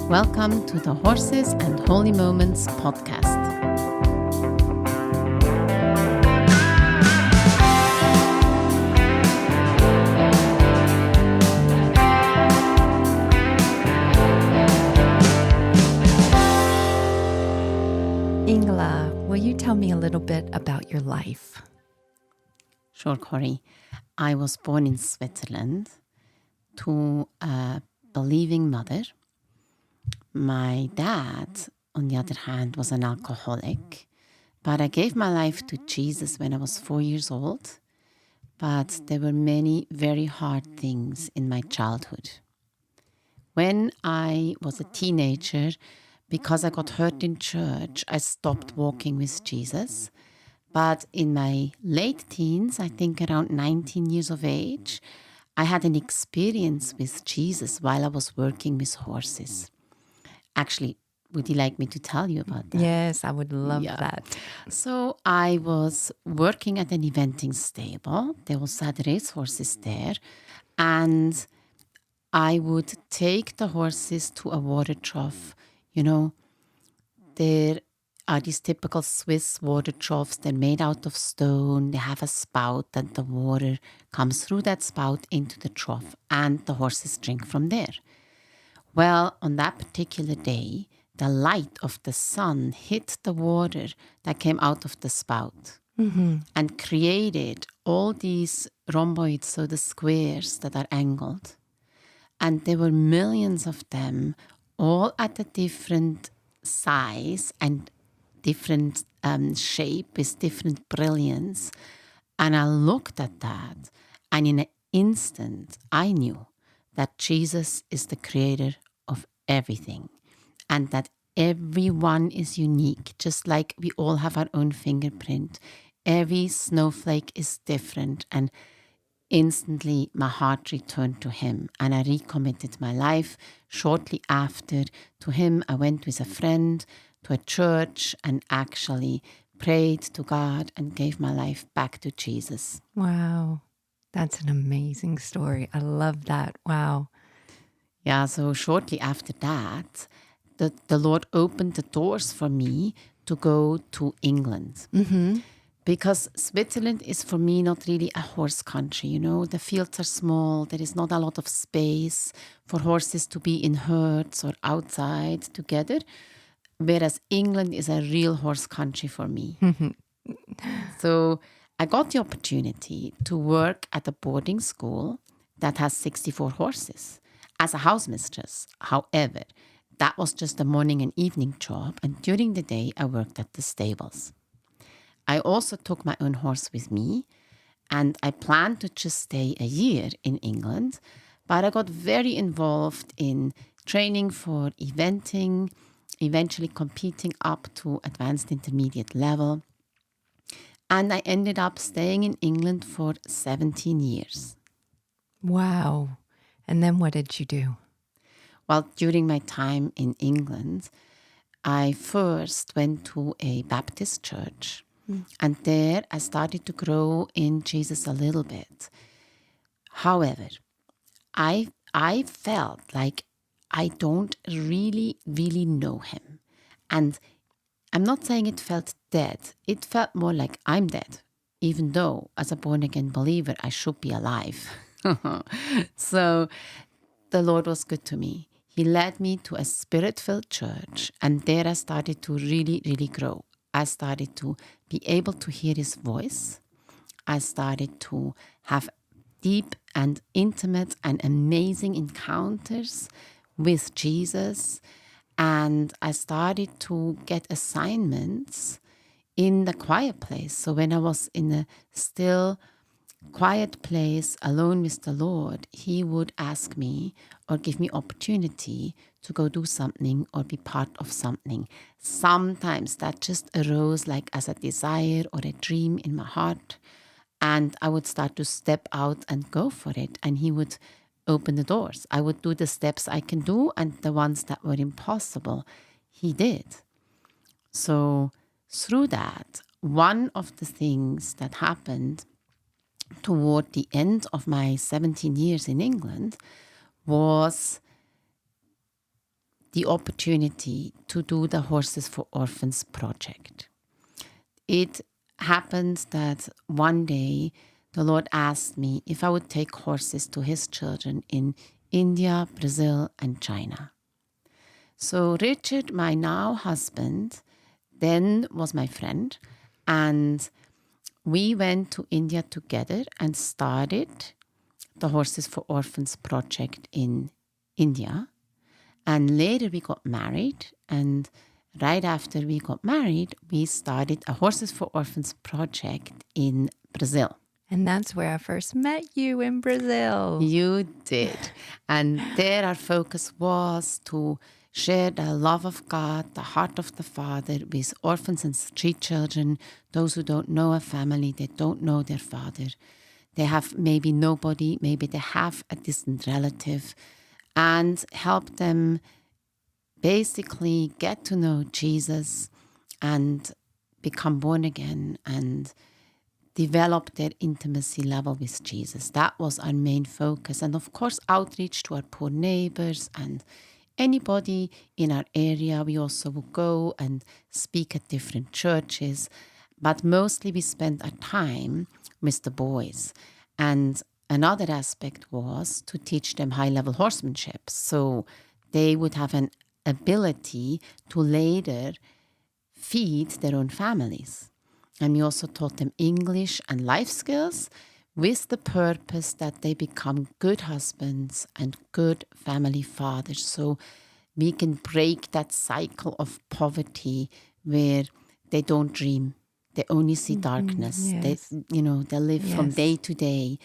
Welcome to the Horses and Holy Moments podcast. Ingela, will you tell me a little bit about your life? Sure, Corey. I was born in Switzerland to a believing mother. My dad, on the other hand, was an alcoholic, but I gave my life to Jesus when I was 4 years old. But there were many very hard things in my childhood. When I was a teenager, because I got hurt in church, I stopped walking with Jesus. But in my late teens, I think around 19 years of age, I had an experience with Jesus while I was working with horses. Actually, would you like me to tell you about that? Yes, I would love that. So I was working at an eventing stable. There was had race horses there. And I would take the horses to a water trough. You know, there are these typical Swiss water troughs. They're made out of stone. They have a spout and the water comes through that spout into the trough and the horses drink from there. Well, on that particular day, the light of the sun hit the water that came out of the spout and created all these rhomboids, so the squares that are angled. And there were millions of them, all at a different size and different shape with different brilliance. And I looked at that, and in an instant, I knew that Jesus is the creator of everything and that everyone is unique, just like we all have our own fingerprint. Every snowflake is different, and instantly, my heart returned to him and I recommitted my life. Shortly after, to him, I went with a friend to a church and actually prayed to God and gave my life back to Jesus. Wow, that's an amazing story. I love that. Wow. Yeah, so shortly after that, the Lord opened the doors for me to go to England. Because Switzerland is for me not really a horse country, you know. The fields are small, there is not a lot of space for horses to be in herds or outside together, whereas England is a real horse country for me. So I got the opportunity to work at a boarding school that has 64 horses as a house mistress. However, that was just a morning and evening job, and during the day I worked at the stables. I also took my own horse with me, and I planned to just stay a year in England, but I got very involved in training for eventing, eventually competing up to advanced intermediate level, and I ended up staying in England for 17 years. Wow. And then what did you do? Well, during my time in England, I first went to a Baptist church. And there I started to grow in Jesus a little bit. However, I felt like I don't really know him. And I'm not saying it felt dead. It felt more like I'm dead, even though as a born-again believer, I should be alive. So the Lord was good to me. He led me to a spirit-filled church, and there I started to really grow. I started to be able to hear his voice. I started to have deep and intimate and amazing encounters with Jesus. And I started to get assignments in the quiet place. So when I was in a still, quiet place alone with the Lord, he would ask me or give me opportunity to go do something or be part of something. Sometimes that just arose like as a desire or a dream in my heart, and I would start to step out and go for it, and he would open the doors. I would do the steps I can do, and the ones that were impossible, he did. So through that, one of the things that happened toward the end of my 17 years in England was the opportunity to do the Horses for Orphans project. It happened that one day the Lord asked me if I would take horses to his children in India, Brazil, and China. So Richard, my now husband, then was my friend, and we went to India together and started the Horses for Orphans project in India. And later we got married, and right after we got married, we started a Horses for Orphans project in Brazil. And that's where I first met you, in Brazil. You did. And there our focus was to share the love of God, the heart of the Father with orphans and street children, those who don't know a family, they don't know their father. They have maybe nobody, maybe they have a distant relative, and help them basically get to know Jesus and become born again and develop their intimacy level with Jesus. That was our main focus. And of course, outreach to our poor neighbors and anybody in our area. We also would go and speak at different churches, but mostly we spent our time with the boys. And another aspect was to teach them high-level horsemanship. So they would have an ability to later feed their own families. And we also taught them English and life skills with the purpose that they become good husbands and good family fathers. So we can break that cycle of poverty where they don't dream. They only see darkness. Yes. They live from day to day.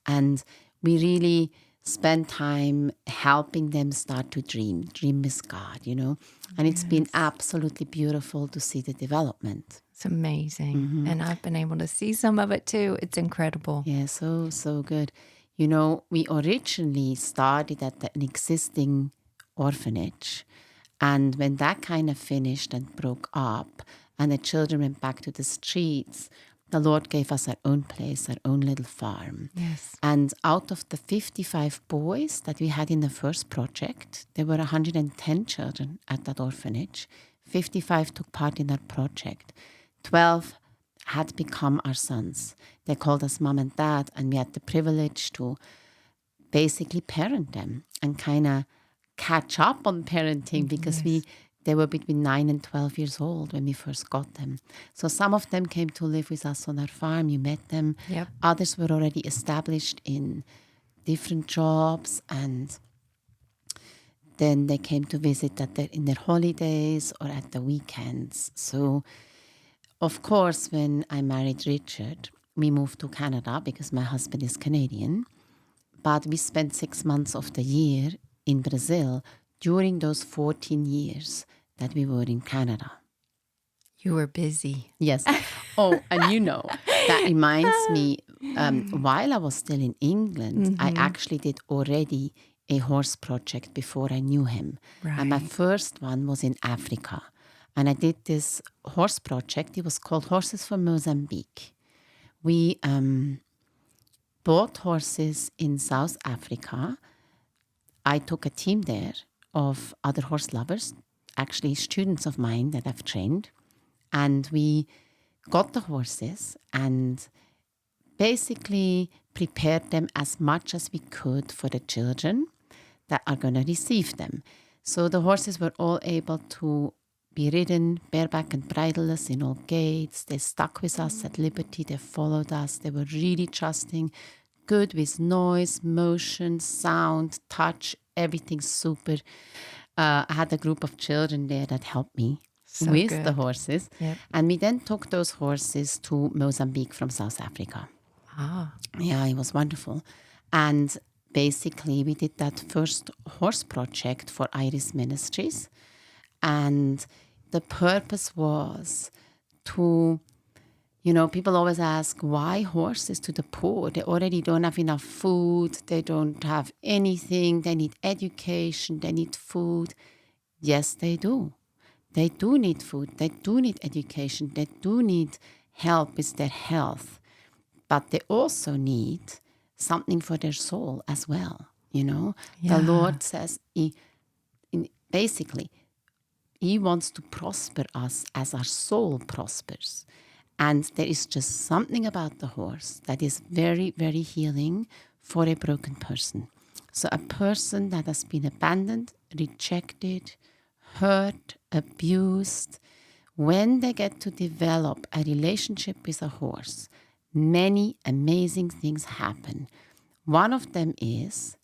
And we really spend time helping them start to dream with God, And it's been absolutely beautiful to see the development. It's amazing. And I've been able to see some of it too. It's incredible. Yeah, so good. We originally started at an existing orphanage. And when that kind of finished and broke up and the children went back to the streets, the Lord gave us our own place, our own little farm. Yes. And out of the 55 boys that we had in the first project, there were 110 children at that orphanage. 55 took part in that project. 12 had become our sons. They called us mom and dad, and we had the privilege to basically parent them and kind of catch up on parenting because they were between 9 and 12 years old when we first got them. So some of them came to live with us on our farm. You met them. Yep. Others were already established in different jobs, and then they came to visit in their holidays or at the weekends. So, of course, when I married Richard, we moved to Canada because my husband is Canadian. But we spent 6 months of the year in Brazil during those 14 years that we were in Canada. You were busy. Yes. Oh, and that reminds me, while I was still in England, I actually did already a horse project before I knew him. Right. And my first one was in Africa. And I did this horse project. It was called Horses for Mozambique. We bought horses in South Africa. I took a team there of other horse lovers, actually students of mine that I've trained. And we got the horses and basically prepared them as much as we could for the children that are going to receive them. So the horses were all able to be ridden bareback and bridleless in all gates. They stuck with us at liberty. They followed us. They were really trusting, good with noise, motion, sound, touch, everything super. I had a group of children there that helped me with the horses. Yep. And we then took those horses to Mozambique from South Africa. Ah. Yeah, it was wonderful. And basically, we did that first horse project for Iris Ministries. And the purpose was to, people always ask, why horses to the poor? They already don't have enough food. They don't have anything. They need education. They need food. Yes, they do. They do need food. They do need education. They do need help with their health. But they also need something for their soul as well. The Lord says, basically, he wants to prosper us as our soul prospers. And there is just something about the horse that is very, very healing for a broken person. So a person that has been abandoned, rejected, hurt, abused, when they get to develop a relationship with a horse, many amazing things happen. One of them is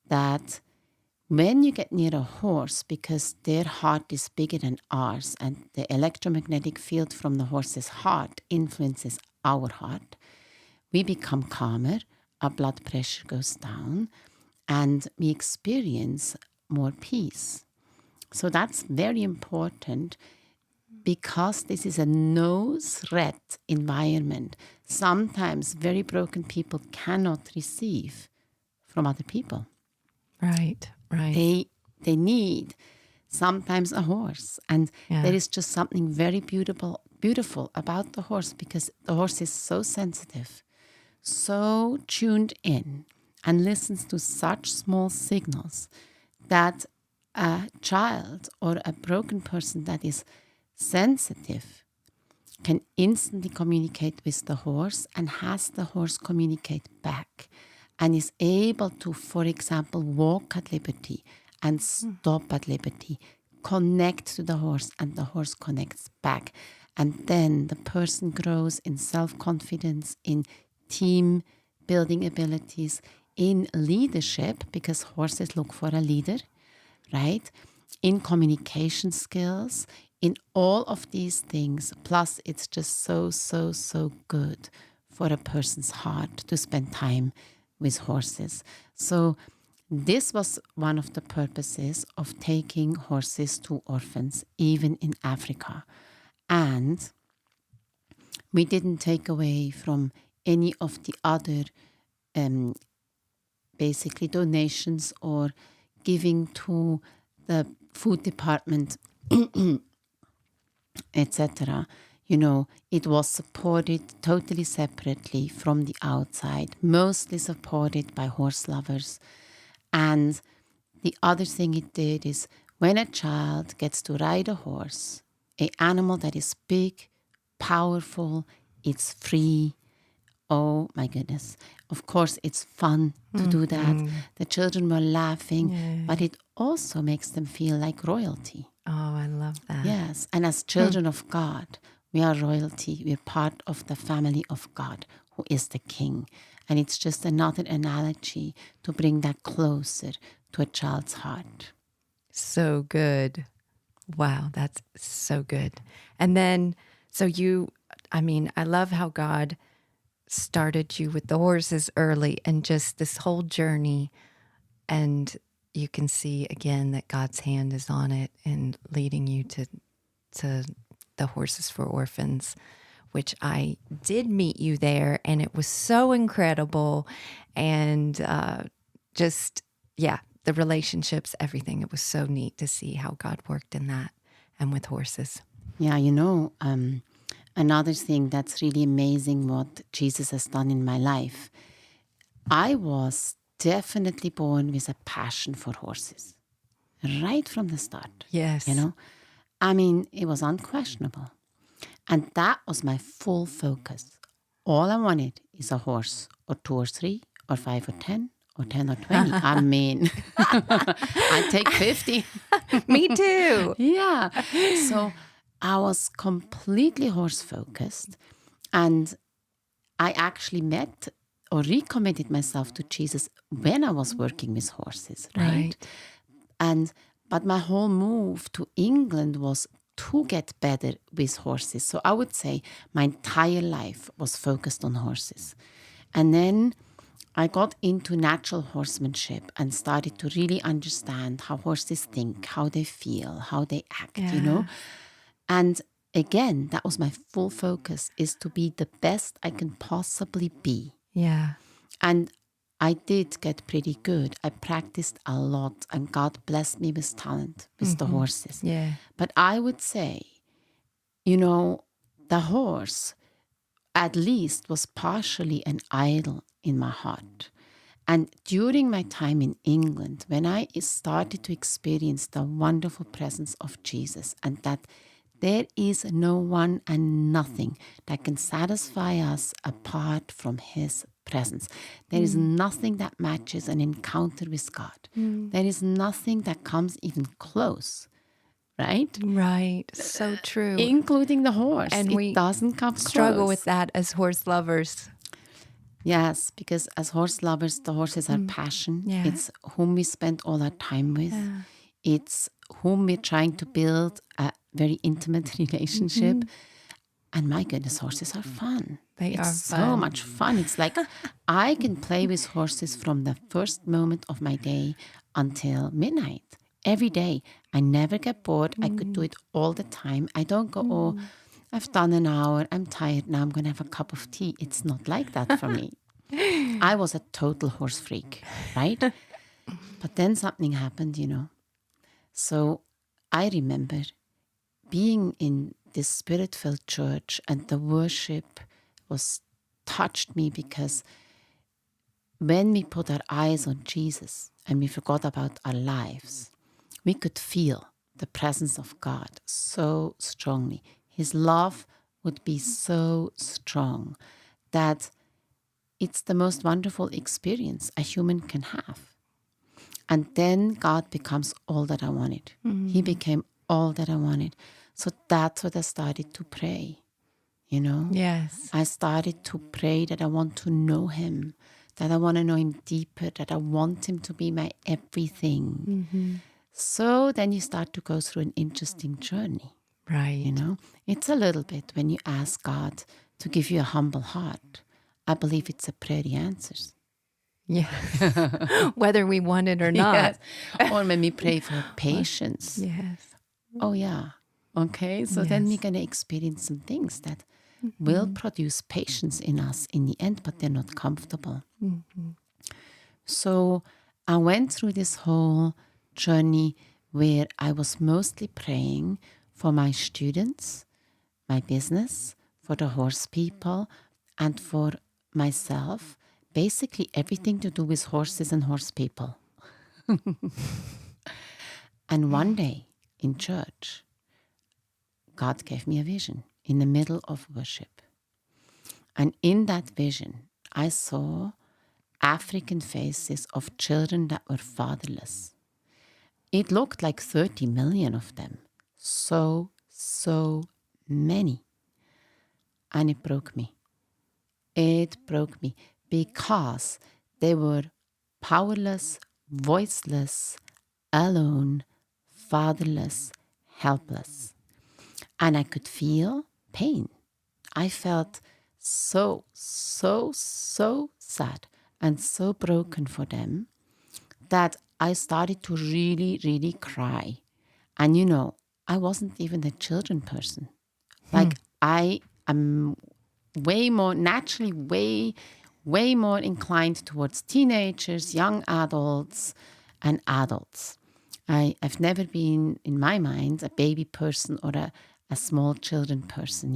that when you get near a horse, because their heart is bigger than ours and the electromagnetic field from the horse's heart influences our heart, we become calmer, our blood pressure goes down, and we experience more peace. So that's very important because this is a no threat environment. Sometimes very broken people cannot receive from other people. Right. They need sometimes a horse. And there is just something very beautiful about the horse because the horse is so sensitive, so tuned in, and listens to such small signals that a child or a broken person that is sensitive can instantly communicate with the horse and has the horse communicate back and is able to, for example, walk at liberty and stop at liberty, connect to the horse, and the horse connects back. And then the person grows in self-confidence, in team building abilities, in leadership, because horses look for a leader, right? In communication skills, in all of these things. Plus, it's just so good for a person's heart to spend time with horses. So this was one of the purposes of taking horses to orphans, even in Africa. And we didn't take away from any of the other basically donations or giving to the food department, etc. You know, it was supported totally separately from the outside, mostly supported by horse lovers. And the other thing it did is when a child gets to ride a horse, an animal that is big, powerful, it's free. Oh my goodness. Of course, it's fun to do that. The children were laughing, but it also makes them feel like royalty. Oh, I love that. Yes. And as children of God, we are royalty. We're part of the family of God, who is the King. And it's just another analogy to bring that closer to a child's heart. So good. Wow, that's so good. And then, I love how God started you with the horses early and just this whole journey. And you can see again that God's hand is on it and leading you to the Horses for Orphans, which I did meet you there, and it was so incredible. And the relationships, everything. It was so neat to see how God worked in that and with horses. Yeah, another thing that's really amazing what Jesus has done in my life. I was definitely born with a passion for horses right from the start. Yes. It was unquestionable. And that was my full focus. All I wanted is a horse, or 2 or 3 or 5 or 10 or 10 or 20. I'd take 50. Me too. Yeah. So I was completely horse focused, and I actually met or recommitted myself to Jesus when I was working with horses, right? But my whole move to England was to get better with horses. So I would say my entire life was focused on horses. And then I got into natural horsemanship and started to really understand how horses think, how they feel, how they act, And again, that was my full focus, is to be the best I can possibly be. Yeah. And I did get pretty good. I practiced a lot, and God blessed me with talent with the horses. Yeah. But I would say, the horse at least was partially an idol in my heart. And during my time in England, when I started to experience the wonderful presence of Jesus, and that there is no one and nothing that can satisfy us apart from His presence. There is nothing that matches an encounter with God. There is nothing that comes even close, right? Right. So true. Including the horse. And it we doesn't come struggle close. with that as horse lovers. Yes, because as horse lovers, the horse is our passion. Yeah. It's whom we spend all our time with. It's whom we're trying to build a very intimate relationship. And my goodness, horses are fun. They it's are so fun. much fun. It's like I can play with horses from the first moment of my day until midnight. Every day. I never get bored. I could do it all the time. I don't go, oh, I've done an hour. I'm tired. Now I'm going to have a cup of tea. It's not like that for me. I was a total horse freak, right? But then something happened, So I remember being in this spirit-filled church, and the worship was touched me, because when we put our eyes on Jesus and we forgot about our lives, we could feel the presence of God so strongly. His love would be so strong that it's the most wonderful experience a human can have. And then God becomes all that I wanted. He became all that I wanted. So that's what I started to pray, Yes. I started to pray that I want to know Him, that I want to know Him deeper, that I want Him to be my everything. So then you start to go through an interesting journey, Right. It's a little bit when you ask God to give you a humble heart. I believe it's a prayer He answers. Yeah. Whether we want it or not. Yes. Or when we pray for patience. Yes. Oh, yeah. Okay. So then we're going to experience some things that will produce patience in us in the end, but they're not comfortable. So I went through this whole journey where I was mostly praying for my students, my business, for the horse people, and for myself. Basically everything to do with horses and horse people. And one day in church, God gave me a vision in the middle of worship. And in that vision, I saw African faces of children that were fatherless. It looked like 30 million of them. So many. And it broke me. It broke me because they were powerless, voiceless, alone, fatherless, helpless. And I could feel pain. I felt so sad and so broken for them that I started to really cry. And I wasn't even a children person. Like I am way more naturally, way more inclined towards teenagers, young adults, and adults. I've never been, in my mind, a baby person or a small children person,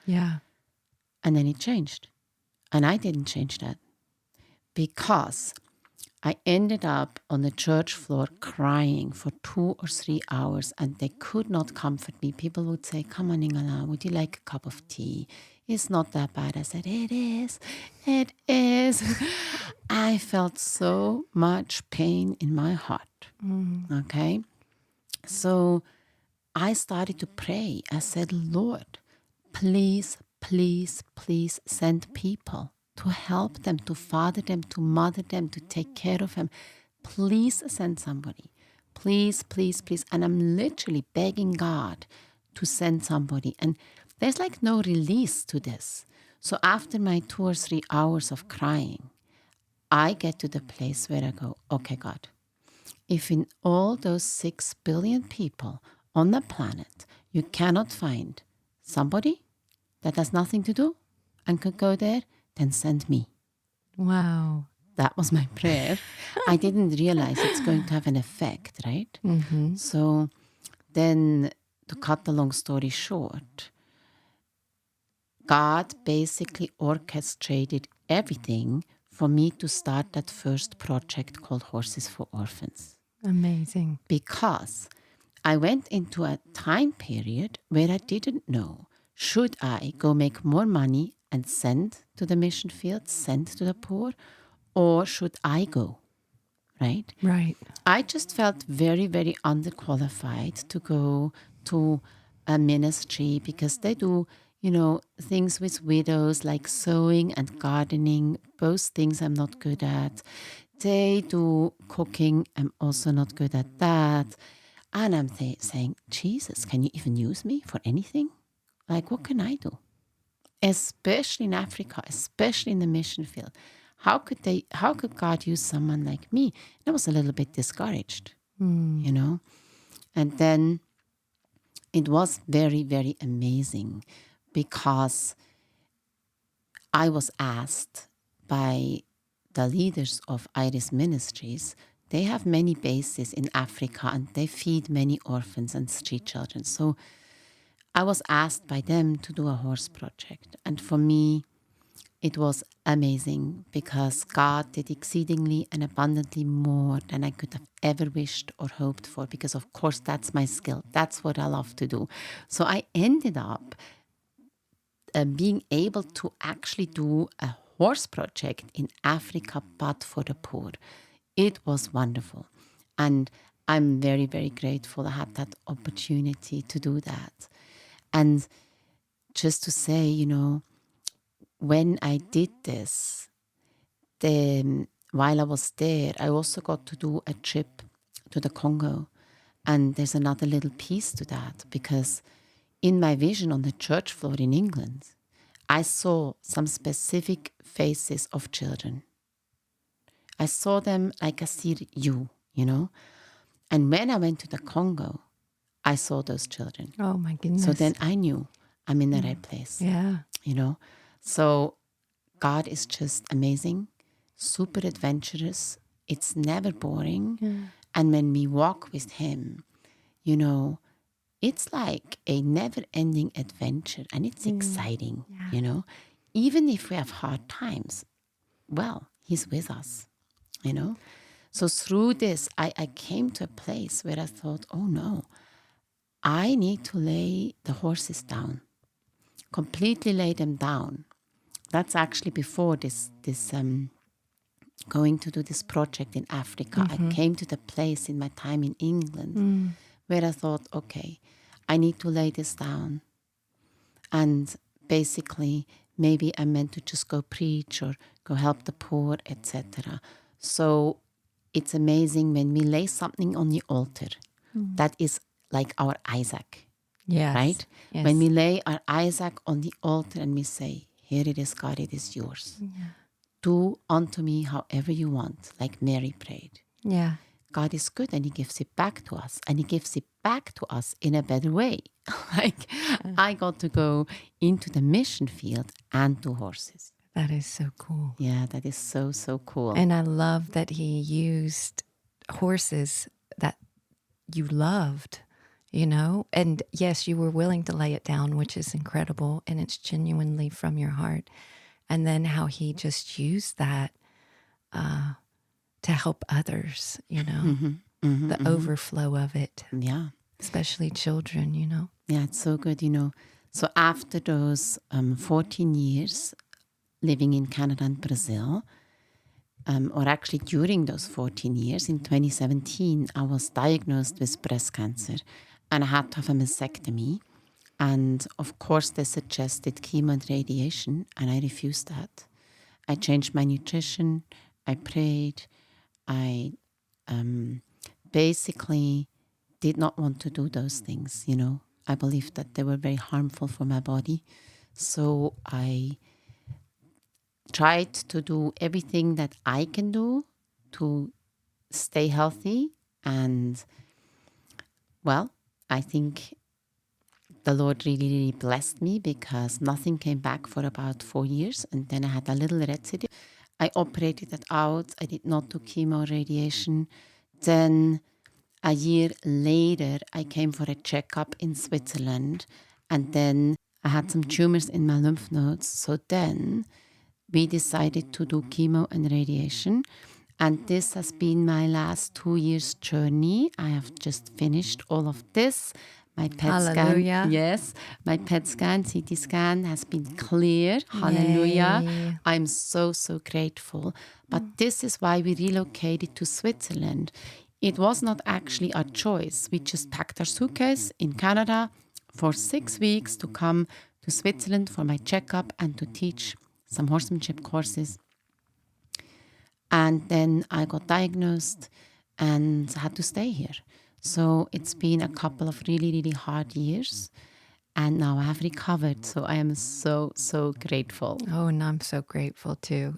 Yeah. And then it changed. And I didn't change that because I ended up on the church floor crying for 2 or 3 hours, and they could not comfort me. People would say, come on, Ingela, would you like a cup of tea? It's not that bad. I said, it is. It is. I felt so much pain in my heart. Okay? So I started to pray. I said, Lord, please send people to help them, to father them, to mother them, to take care of them. Please send somebody. Please. And I'm literally begging God to send somebody. And there's like no release to this. So after my 2 or 3 hours of crying, I get to the place where I go, okay, God, if in all those 6 billion people on the planet, you cannot find somebody that has nothing to do and could go there, then send me. Wow. That was my prayer. I didn't realize it's going to have an effect, right? So then, to cut the long story short, God basically orchestrated everything for me to start that first project called Horses for Orphans. Amazing. Because I went into a time period where I didn't know, should I go make more money and send to the mission field, send to the poor, or should I go, right? Right. I just felt very, very underqualified to go to a ministry because they do, things with widows like sewing and gardening, both things I'm not good at. They do cooking, I'm also not good at that. And I'm saying, Jesus, can you even use me for anything? Like, what can I do? Especially in Africa, especially in the mission field. How could God use someone like me? And I was a little bit discouraged, And then it was very, very amazing because I was asked by the leaders of Iris Ministries. They have many bases in Africa and they feed many orphans and street children. So I was asked by them to do a horse project. And for me, it was amazing because God did exceedingly and abundantly more than I could have ever wished or hoped for, because of course that's my skill. That's what I love to do. So I ended up being able to actually do a horse project in Africa, but for the poor. It was wonderful. And I'm very, very grateful I had that opportunity to do that. And just to say, when I did this, while I was there, I also got to do a trip to the Congo. And there's another little piece to that, because in my vision on the church floor in England, I saw some specific faces of children. I saw them like I see you, And when I went to the Congo, I saw those children. Oh, my goodness. So then I knew I'm in the right place. Yeah. So God is just amazing, super adventurous. It's never boring. Yeah. And when we walk with Him, it's like a never-ending adventure, and it's exciting, Even if we have hard times, well, He's with us, So through this, I came to a place where I thought, oh no, I need to lay the horses down, completely lay them down. That's actually before this going to do this project in Africa. I came to the place in my time in England where I thought, okay, I need to lay this down. And basically, maybe I'm meant to just go preach or go help the poor, etc. So it's amazing when we lay something on the altar. That is like our Isaac, Yes. right? Yes. When we lay our Isaac on the altar and we say, here it is, God, it is yours. Yeah. Do unto me however you want, like Mary prayed. Yeah. God is good and He gives it back to us. And He gives it back to us in a better way. I got to go into the mission field and do horses. That is so cool. Yeah, that is so, so cool. And I love that He used horses that you loved, And yes, you were willing to lay it down, which is incredible. And it's genuinely from your heart. And then how He just used that to help others, the overflow of it. Yeah. Especially children, Yeah, it's so good, So after those 14 years living in Canada and Brazil, or actually during those 14 years, in 2017, I was diagnosed with breast cancer and I had to have a mastectomy. And of course, they suggested chemo and radiation, and I refused that. I changed my nutrition, I prayed, I basically did not want to do those things, I believed that they were very harmful for my body. So I tried to do everything that I can do to stay healthy. And, well, I think the Lord really, really blessed me because nothing came back for about 4 years. And then I had a little residue. I operated it out. I did not do chemo or radiation. Then a year later, I came for a checkup in Switzerland. And then I had some tumors in my lymph nodes. So then we decided to do chemo and radiation. And this has been my last 2 years journey. I have just finished all of this. My PET Hallelujah. scan, yes, my PET scan, CT scan has been clear. Hallelujah. Yay. I'm so, so grateful. But this is why we relocated to Switzerland. It was not actually our choice. We just packed our suitcase in Canada for 6 weeks to come to Switzerland for my checkup and to teach some horsemanship courses. And then I got diagnosed and had to stay here. So it's been a couple of really, really hard years. And now I have recovered. So I am so, so grateful. Oh, and I'm so grateful too,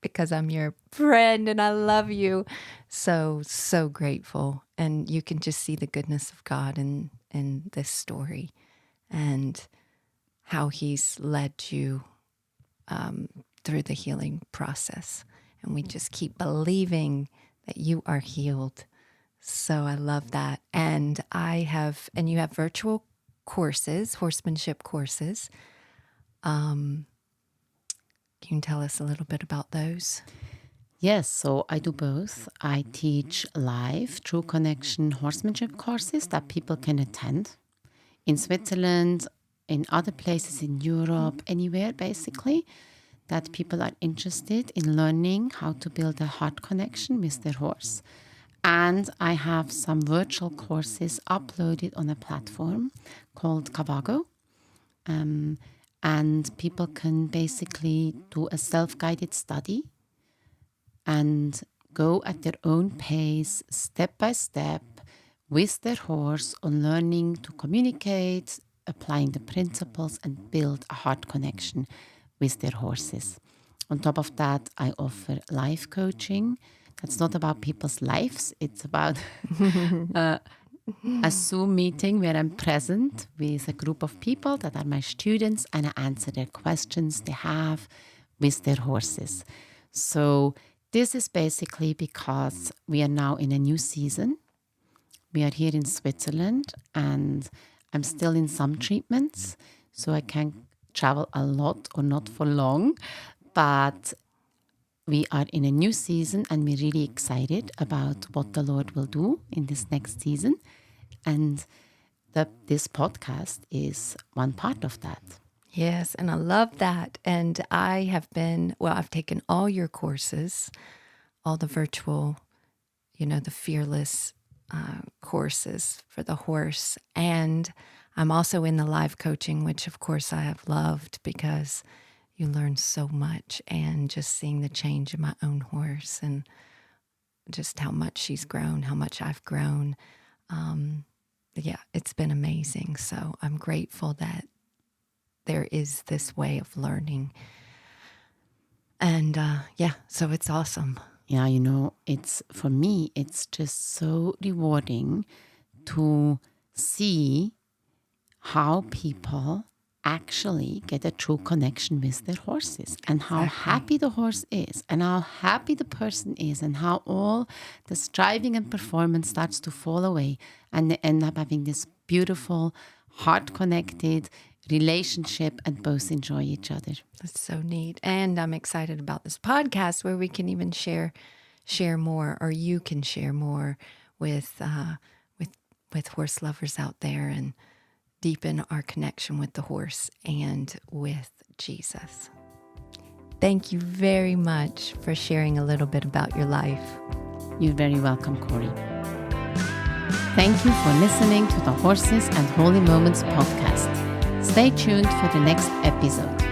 because I'm your friend and I love you. So, so grateful. And you can just see the goodness of God in this story and how he's led you through the healing process. And we just keep believing that you are healed. So I love that. And you have virtual courses, horsemanship courses. Can you tell us a little bit about those? Yes, so I do both. I teach live True Connection horsemanship courses that people can attend in Switzerland, in other places in Europe, anywhere basically, that people are interested in learning how to build a heart connection with their horse. And I have some virtual courses uploaded on a platform called Cavago. And people can basically do a self-guided study and go at their own pace, step by step, with their horse on learning to communicate, applying the principles, and build a heart connection with their horses. On top of that, I offer life coaching. That's not about people's lives. It's about a Zoom meeting where I'm present with a group of people that are my students and I answer their questions they have with their horses. So this is basically because we are now in a new season. We are here in Switzerland and I'm still in some treatments, so I can't travel a lot or not for long. But we are in a new season and we're really excited about what the Lord will do in this next season. And this podcast is one part of that. Yes, and I love that. And I've taken all your courses, all the virtual, the fearless courses for the horse. And I'm also in the live coaching, which of course I have loved because you learn so much, and just seeing the change in my own horse and just how much she's grown, how much I've grown. It's been amazing. So I'm grateful that there is this way of learning. And so it's awesome. Yeah, for me, it's just so rewarding to see how people actually get a true connection with their horses and how happy the horse is and how happy the person is and how all the striving and performance starts to fall away and they end up having this beautiful, heart-connected relationship and both enjoy each other. That's so neat. And I'm excited about this podcast where we can even share more, or you can share more with horse lovers out there and deepen our connection with the horse and with Jesus. Thank you very much for sharing a little bit about your life. You're very welcome, Corey. Thank you for listening to the Horses and Holy Moments podcast. Stay tuned for the next episode.